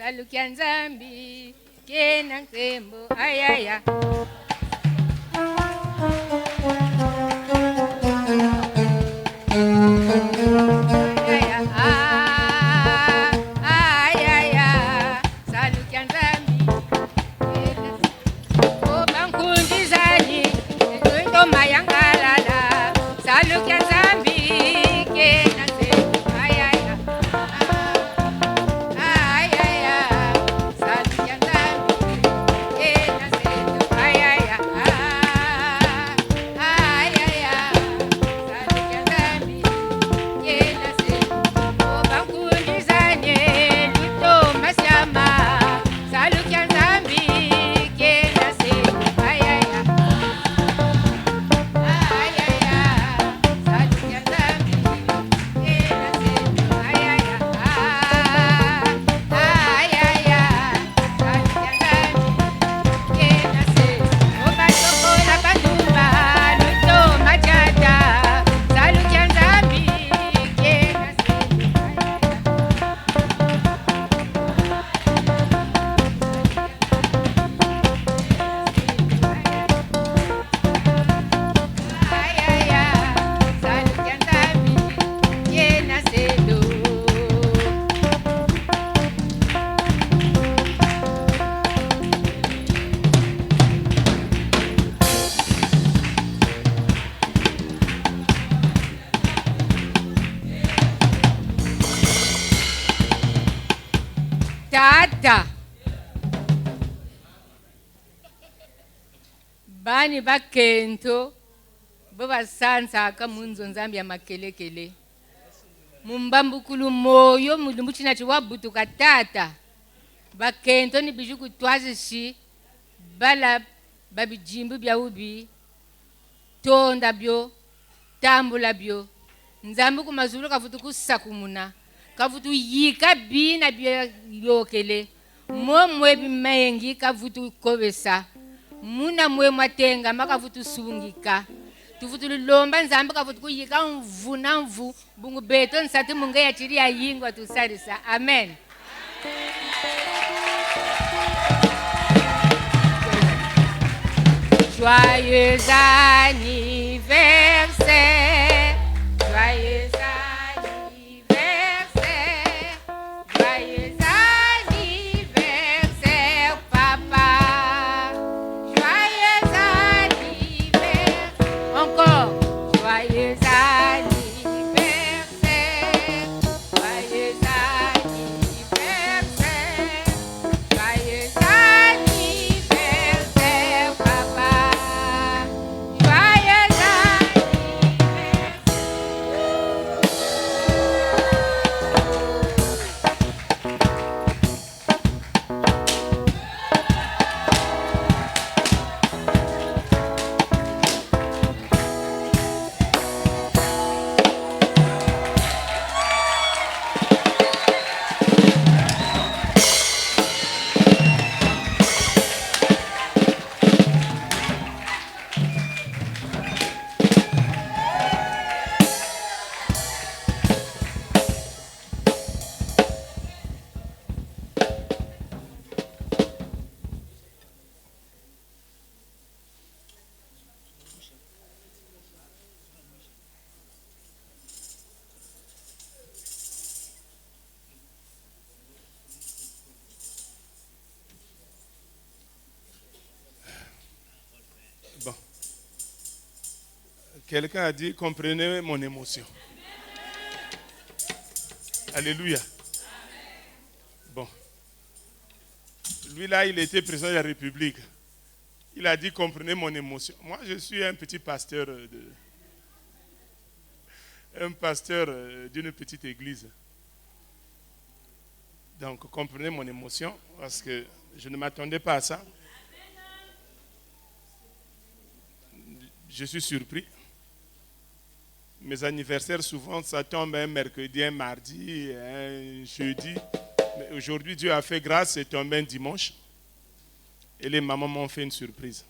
Salukya Nzambi kena nsembo ayaya. Tata bani bakento bobasansa akamunzo Nzambi ya makelekele mumbambukulu moyo mulumbuchina chiwabutuka tata bakento ni bijuku twazishi bala babijimbu bya ubi tonda byo tambula byo Nzambi kumazulu kavutu kusakumuna kavutu yika bina bya yokele momwe bimengi kavutu kobesa muna mwe matenga makavutu sungika tuvutu lomba Nzambi kavutu kuyika mvu bungu beto nsati munga ya chiri ya yingwa tusarisa amen. Joyeux anniversaire, joyeux anniversaire, joyeux anniversaire papa, joyeux anniversaire, encore, joyeux anniversaire, joyeux anniversaire, joyeux anniversaire papa. Bon. Quelqu'un a dit, comprenez mon émotion. Alléluia. Bon. Lui là, il était président de la République. Il a dit, comprenez mon émotion. Moi, je suis un petit pasteur d'une petite église. Donc, comprenez mon émotion parce que je ne m'attendais pas à ça. Je suis surpris. Mes anniversaires, souvent, ça tombe un mercredi, un mardi, un jeudi. Mais aujourd'hui, Dieu a fait grâce, c'est tombé un dimanche. Et les mamans m'ont fait une surprise.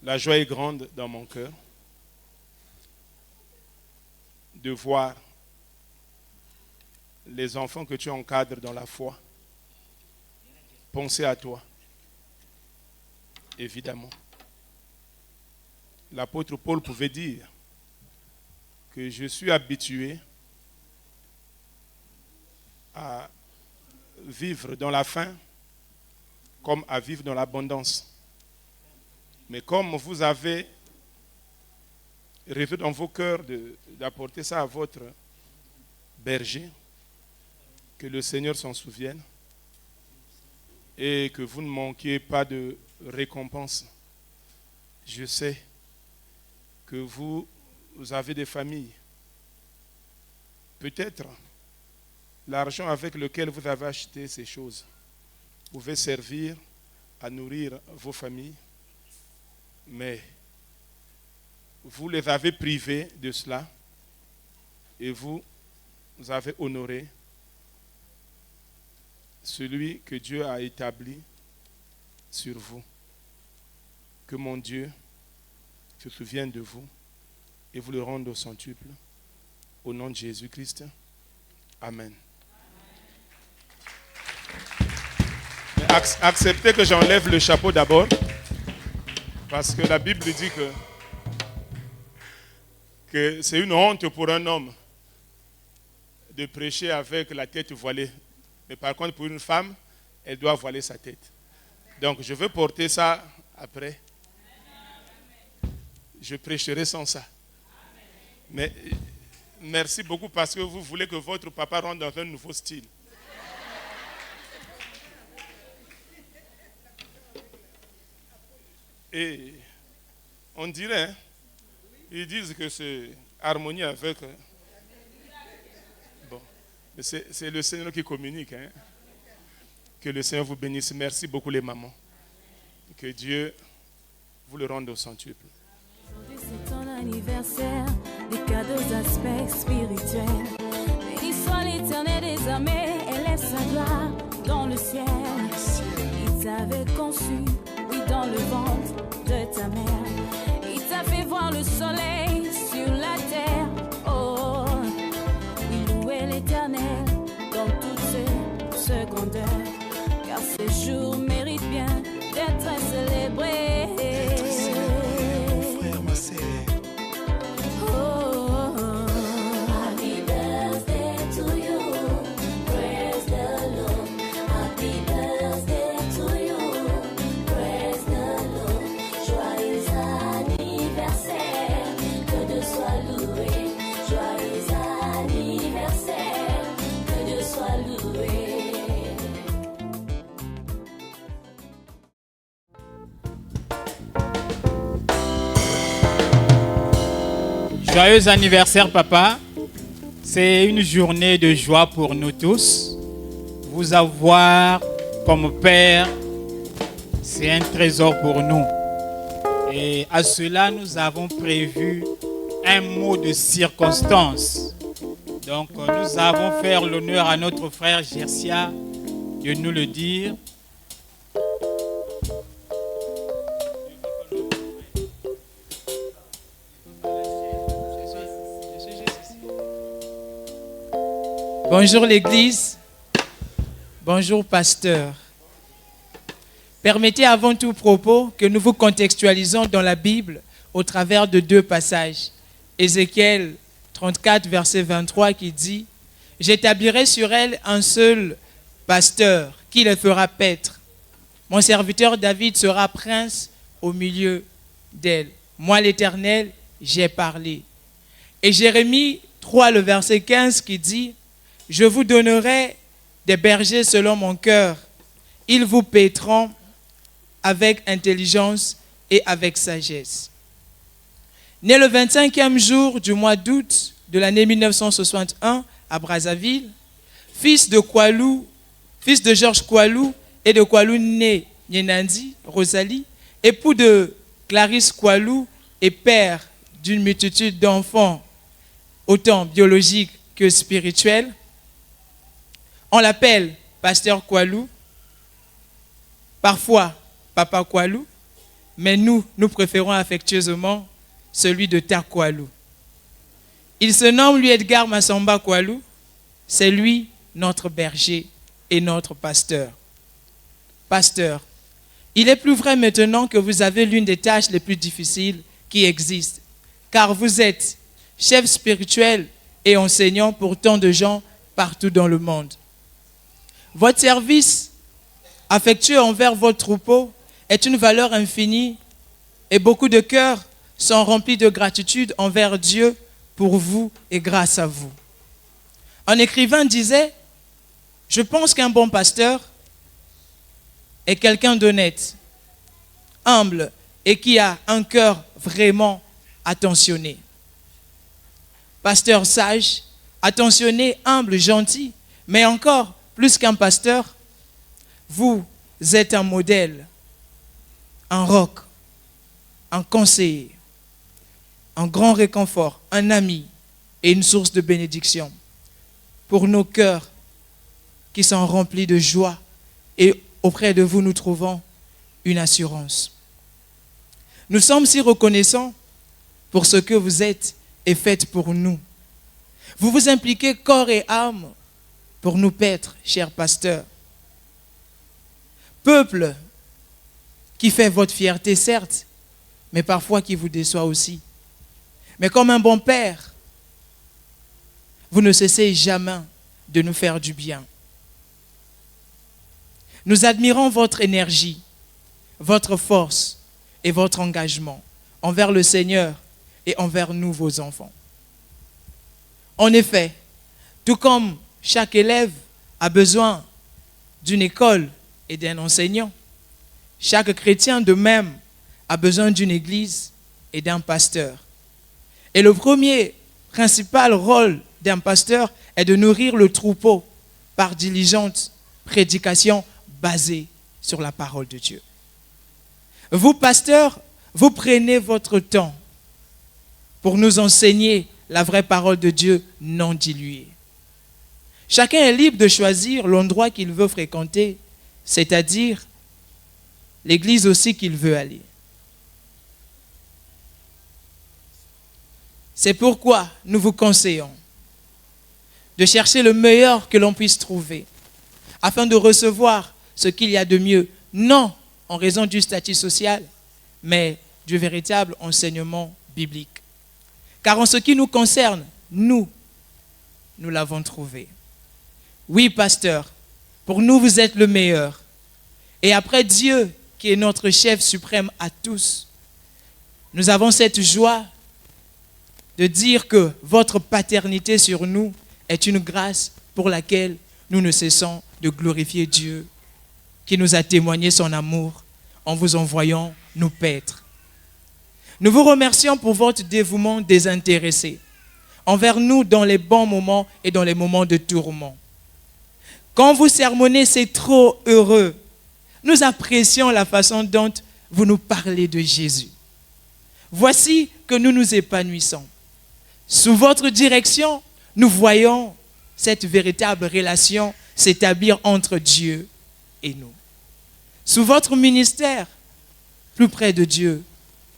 La joie est grande dans mon cœur de voir les enfants que tu encadres dans la foi. Pensez à toi. Évidemment. L'apôtre Paul pouvait dire que je suis habitué à vivre dans la faim comme à vivre dans l'abondance. Mais comme vous avez rêvé dans vos cœurs d'apporter ça à votre berger, que le Seigneur s'en souvienne et que vous ne manquiez pas de récompense. Je sais que vous avez des familles. Peut-être l'argent avec lequel vous avez acheté ces choses pouvait servir à nourrir vos familles, mais vous les avez privés de cela et vous avez honoré celui que Dieu a établi sur vous. Que mon Dieu se souvienne de vous et vous le rende au centuple. Au nom de Jésus-Christ. Amen. Mais acceptez que j'enlève le chapeau d'abord, parce que la Bible dit que c'est une honte pour un homme de prêcher avec la tête voilée. Mais par contre, pour une femme, elle doit voiler sa tête. Donc, je veux porter ça après. Je prêcherai sans ça. Mais merci beaucoup parce que vous voulez que votre papa rentre dans un nouveau style. Et on dirait, hein, ils disent que c'est harmonie avec... Bon, c'est le Seigneur qui communique. Hein. Que le Seigneur vous bénisse. Merci beaucoup les mamans. Que Dieu vous le rende au centuple. Aujourd'hui c'est ton anniversaire, des cadeaux d'aspect spirituel. Béni soit l'Éternel des armées, élève sa gloire dans le ciel. Il t'avait conçu, oui, dans le ventre de ta mère. Il t'a fait voir le soleil sur la terre. Oh, oui, louez l'Éternel dans toutes ses secondaires. Car ce jour mérite bien d'être célébré. Joyeux anniversaire, papa. C'est une journée de joie pour nous tous. Vous avoir comme père, c'est un trésor pour nous. Et à cela, nous avons prévu un mot de circonstance. Donc, nous avons fait l'honneur à notre frère Gersia de nous le dire. Bonjour l'Église, bonjour pasteur. Permettez avant tout propos que nous vous contextualisons dans la Bible au travers de deux passages. Ézéchiel 34, verset 23 qui dit « J'établirai sur elle un seul pasteur qui le fera paître. Mon serviteur David sera prince au milieu d'elle. Moi l'Éternel, j'ai parlé. » Et Jérémie 3, le verset 15 qui dit « Je vous donnerai des bergers selon mon cœur. Ils vous paîtront avec intelligence et avec sagesse. » Né le 25e jour du mois d'août de l'année 1961 à Brazzaville, fils de Georges Koualou et de Koualou né Nyenandi, Rosalie, époux de Clarisse Koualou et père d'une multitude d'enfants, autant biologiques que spirituels. On l'appelle pasteur Koualou, parfois papa Koualou, mais nous préférons affectueusement celui de Ta Koualou. Il se nomme lui Edgar Massamba Koualou, c'est lui notre berger et notre pasteur. Pasteur, il est plus vrai maintenant que vous avez l'une des tâches les plus difficiles qui existent, car vous êtes chef spirituel et enseignant pour tant de gens partout dans le monde. Votre service affectueux envers votre troupeau est une valeur infinie et beaucoup de cœurs sont remplis de gratitude envers Dieu pour vous et grâce à vous. Un écrivain disait, « Je pense qu'un bon pasteur est quelqu'un d'honnête, humble et qui a un cœur vraiment attentionné. Pasteur sage, attentionné, humble, gentil, mais encore plus qu'un pasteur, vous êtes un modèle, un roc, un conseiller, un grand réconfort, un ami et une source de bénédiction pour nos cœurs qui sont remplis de joie et auprès de vous nous trouvons une assurance. Nous sommes si reconnaissants pour ce que vous êtes et faites pour nous. Vous vous impliquez corps et âme pour nous paître, chers pasteurs. Peuple qui fait votre fierté, certes, mais parfois qui vous déçoit aussi. Mais comme un bon père, vous ne cessez jamais de nous faire du bien. Nous admirons votre énergie, votre force et votre engagement envers le Seigneur et envers nous, vos enfants. En effet, tout comme chaque élève a besoin d'une école et d'un enseignant, chaque chrétien de même a besoin d'une église et d'un pasteur. Et le premier principal rôle d'un pasteur est de nourrir le troupeau par diligente prédication basée sur la parole de Dieu. Vous, pasteurs, vous prenez votre temps pour nous enseigner la vraie parole de Dieu non diluée. Chacun est libre de choisir l'endroit qu'il veut fréquenter, c'est-à-dire l'église aussi qu'il veut aller. C'est pourquoi nous vous conseillons de chercher le meilleur que l'on puisse trouver, afin de recevoir ce qu'il y a de mieux, non en raison du statut social, mais du véritable enseignement biblique. Car en ce qui nous concerne, nous l'avons trouvé. Oui, pasteur, pour nous, vous êtes le meilleur. Et après Dieu, qui est notre chef suprême à tous, nous avons cette joie de dire que votre paternité sur nous est une grâce pour laquelle nous ne cessons de glorifier Dieu, qui nous a témoigné son amour en vous envoyant nous paître. Nous vous remercions pour votre dévouement désintéressé envers nous dans les bons moments et dans les moments de tourment. Quand vous sermonnez, c'est trop heureux. Nous apprécions la façon dont vous nous parlez de Jésus. Voici que nous nous épanouissons. Sous votre direction, nous voyons cette véritable relation s'établir entre Dieu et nous. Sous votre ministère, plus près de Dieu,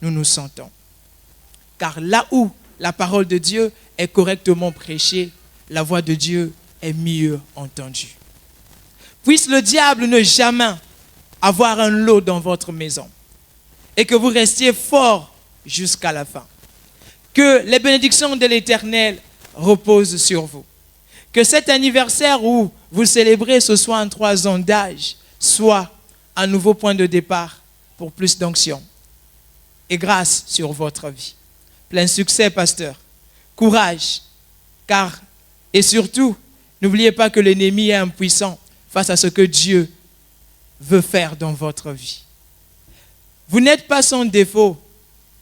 nous nous sentons. Car là où la parole de Dieu est correctement prêchée, la voix de Dieu est mieux entendue. Puisse le diable ne jamais avoir un lot dans votre maison et que vous restiez forts jusqu'à la fin. Que les bénédictions de l'Éternel reposent sur vous. Que cet anniversaire où vous célébrez ce soir en 3 ans d'âge soit un nouveau point de départ pour plus d'onction et grâce sur votre vie. Plein succès, pasteur. Courage, car, et surtout, n'oubliez pas que l'ennemi est impuissant face à ce que Dieu veut faire dans votre vie. Vous n'êtes pas sans défaut,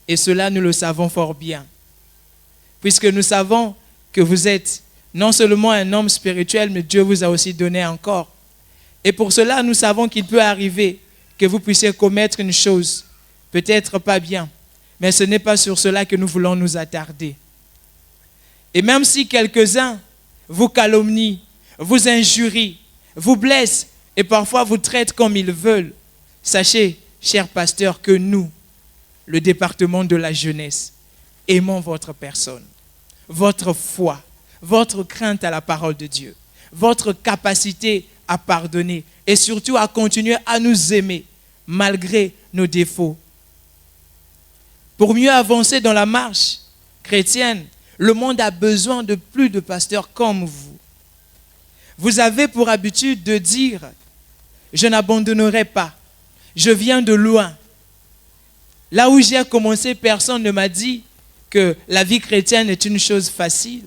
et cela nous le savons fort bien, puisque nous savons que vous êtes non seulement un homme spirituel, mais Dieu vous a aussi donné un corps. Et pour cela, nous savons qu'il peut arriver que vous puissiez commettre une chose, peut-être pas bien, mais ce n'est pas sur cela que nous voulons nous attarder. Et même si quelques-uns vous calomnient, vous injurient, vous blessent et parfois vous traitent comme ils veulent, sachez, cher pasteur, que nous, le département de la jeunesse, aimons votre personne, votre foi, votre crainte à la parole de Dieu, votre capacité à pardonner et surtout à continuer à nous aimer malgré nos défauts. Pour mieux avancer dans la marche chrétienne, le monde a besoin de plus de pasteurs comme vous. Vous avez pour habitude de dire « Je n'abandonnerai pas, je viens de loin ». Là où j'ai commencé, personne ne m'a dit que la vie chrétienne est une chose facile,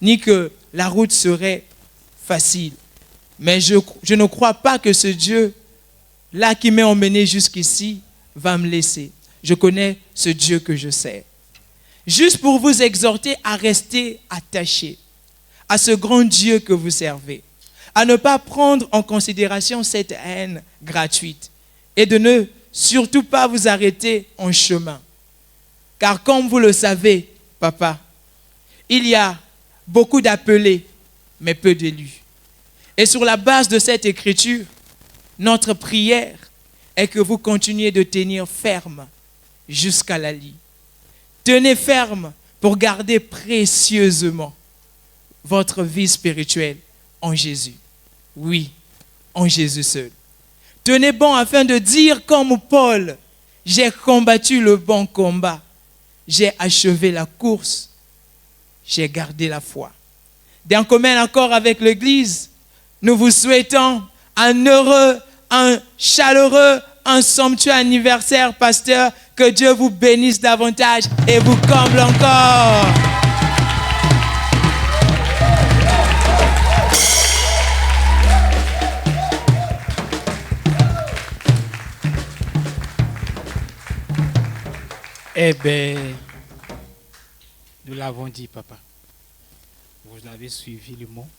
ni que la route serait facile. Mais je ne crois pas que ce Dieu-là qui m'a emmené jusqu'ici va me laisser. Je connais ce Dieu que je sers. Juste pour vous exhorter à rester attachés à ce grand Dieu que vous servez, à ne pas prendre en considération cette haine gratuite et de ne surtout pas vous arrêter en chemin. Car comme vous le savez, papa, il y a beaucoup d'appelés, mais peu d'élus. Et sur la base de cette écriture, notre prière est que vous continuiez de tenir ferme jusqu'à la lie. Tenez ferme pour garder précieusement votre vie spirituelle en Jésus. Oui, en Jésus seul. Tenez bon afin de dire comme Paul, j'ai combattu le bon combat, j'ai achevé la course, j'ai gardé la foi. D'un commun accord avec l'Église, nous vous souhaitons un heureux, un chaleureux, un somptueux anniversaire, pasteur. Que Dieu vous bénisse davantage et vous comble encore. Eh bien, nous l'avons dit, papa. Vous avez suivi le mot.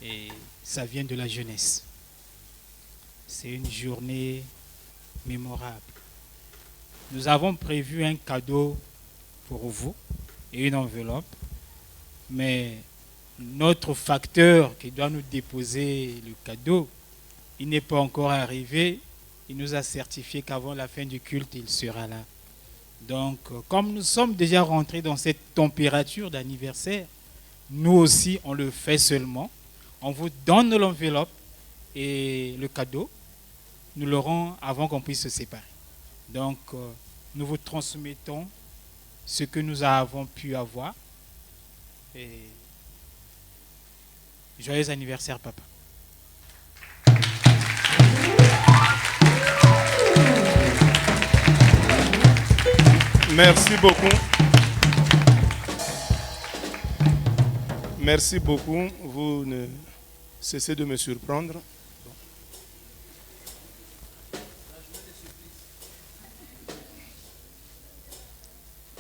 Et ça vient de la jeunesse. C'est une journée mémorable. Nous avons prévu un cadeau pour vous et une enveloppe. Mais notre facteur qui doit nous déposer le cadeau, il n'est pas encore arrivé. Il nous a certifié qu'avant la fin du culte, il sera là. Donc, comme nous sommes déjà rentrés dans cette température d'anniversaire, nous aussi, on le fait seulement. On vous donne l'enveloppe et le cadeau. Nous l'aurons avant qu'on puisse se séparer. Donc, nous vous transmettons ce que nous avons pu avoir. Et joyeux anniversaire, papa. Merci beaucoup. Merci beaucoup. Vous ne cessez de me surprendre.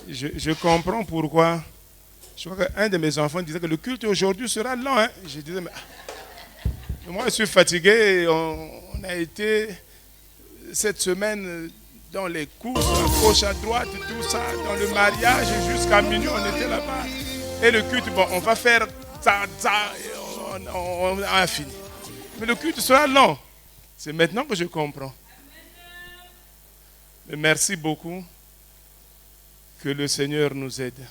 Je comprends pourquoi. Je crois qu'un de mes enfants disait que le culte aujourd'hui sera lent. Hein? Je disais, mais moi je suis fatigué. On a été cette semaine dans les courses, à gauche, à droite, tout ça, dans le mariage, jusqu'à minuit, on était là-bas. Et le culte, bon, on va faire ça, et on a fini. Mais le culte sera long. C'est maintenant que je comprends. Mais merci beaucoup. Que le Seigneur nous aide.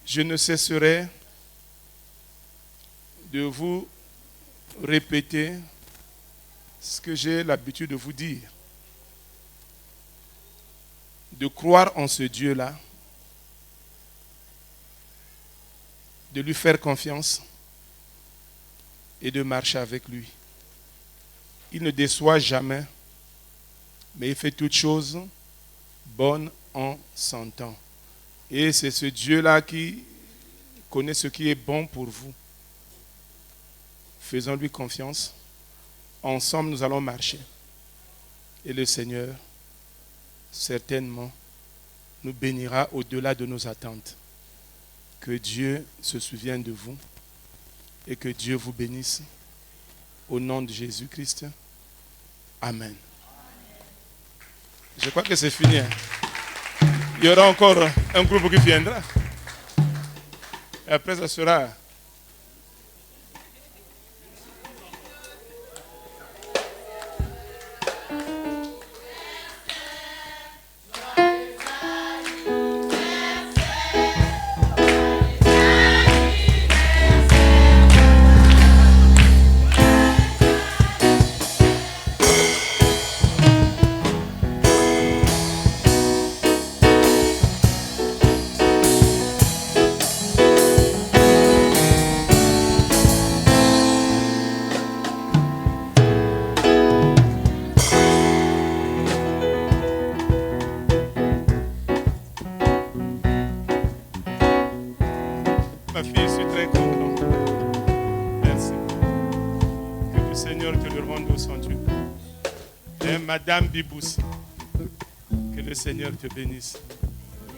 Je ne cesserai de vous répéter ce que j'ai l'habitude de vous dire. De croire en ce Dieu-là, de lui faire confiance et de marcher avec lui. Il ne déçoit jamais, mais il fait toutes choses bonnes en son temps. Et c'est ce Dieu-là qui connaît ce qui est bon pour vous. Faisons-lui confiance. Ensemble, nous allons marcher. Et le Seigneur, certainement, nous bénira au-delà de nos attentes. Que Dieu se souvienne de vous et que Dieu vous bénisse. Au nom de Jésus-Christ. Amen. Je crois que c'est fini. Hein. Il y aura encore un groupe qui viendra. Et après, ça sera... ma fille, je suis très content. Merci. Que le Seigneur te le rende au centuple. Et Madame Biboussi, que le Seigneur te bénisse.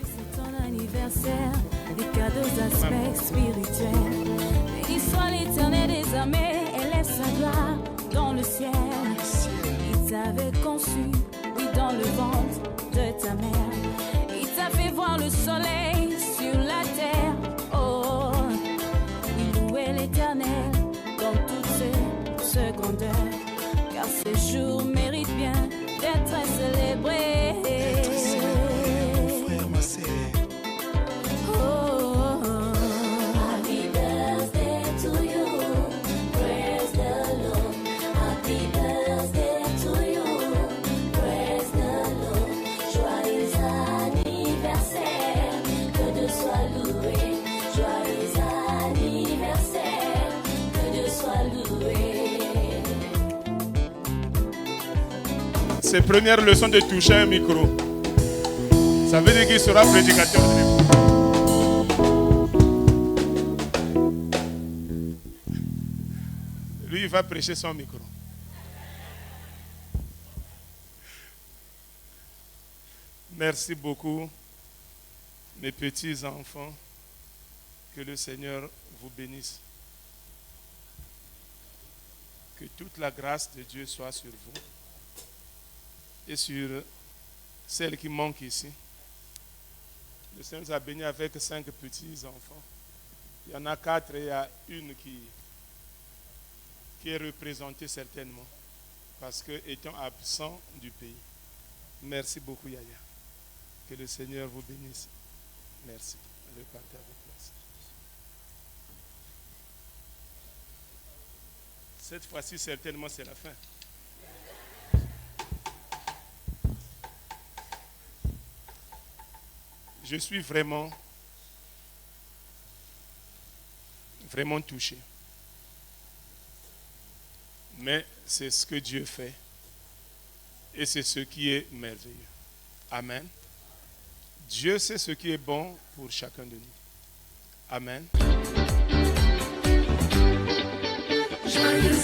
C'est ton anniversaire, des cadeaux d'aspect spirituel. Béni soit l'Éternel des armées, élève sa gloire dans le ciel. Il t'avait conçu, oui, dans le ventre de ta mère. Il t'a fait voir le soleil sur la terre. Oh, il louait l'Éternel dans toutes ses secondaires. Car ce jour mérite bien d'être célébré. Ses premières leçons de toucher un micro. Ça veut dire qu'il sera prédicateur. Lui, il va prêcher son micro. Merci beaucoup, mes petits enfants. Que le Seigneur vous bénisse. Que toute la grâce de Dieu soit sur vous et sur celles qui manquent ici. Le Seigneur nous a bénis avec 5 petits enfants. Il y en a 4 et il y a une qui est représentée certainement parce que étant absent du pays. Merci beaucoup, Yaya. Que le Seigneur vous bénisse. Merci. Repartez avec place. Cette fois-ci, certainement, c'est la fin. Je suis vraiment touché. Mais c'est ce que Dieu fait. Et c'est ce qui est merveilleux. Amen. Dieu sait ce qui est bon pour chacun de nous. Amen. Joyeux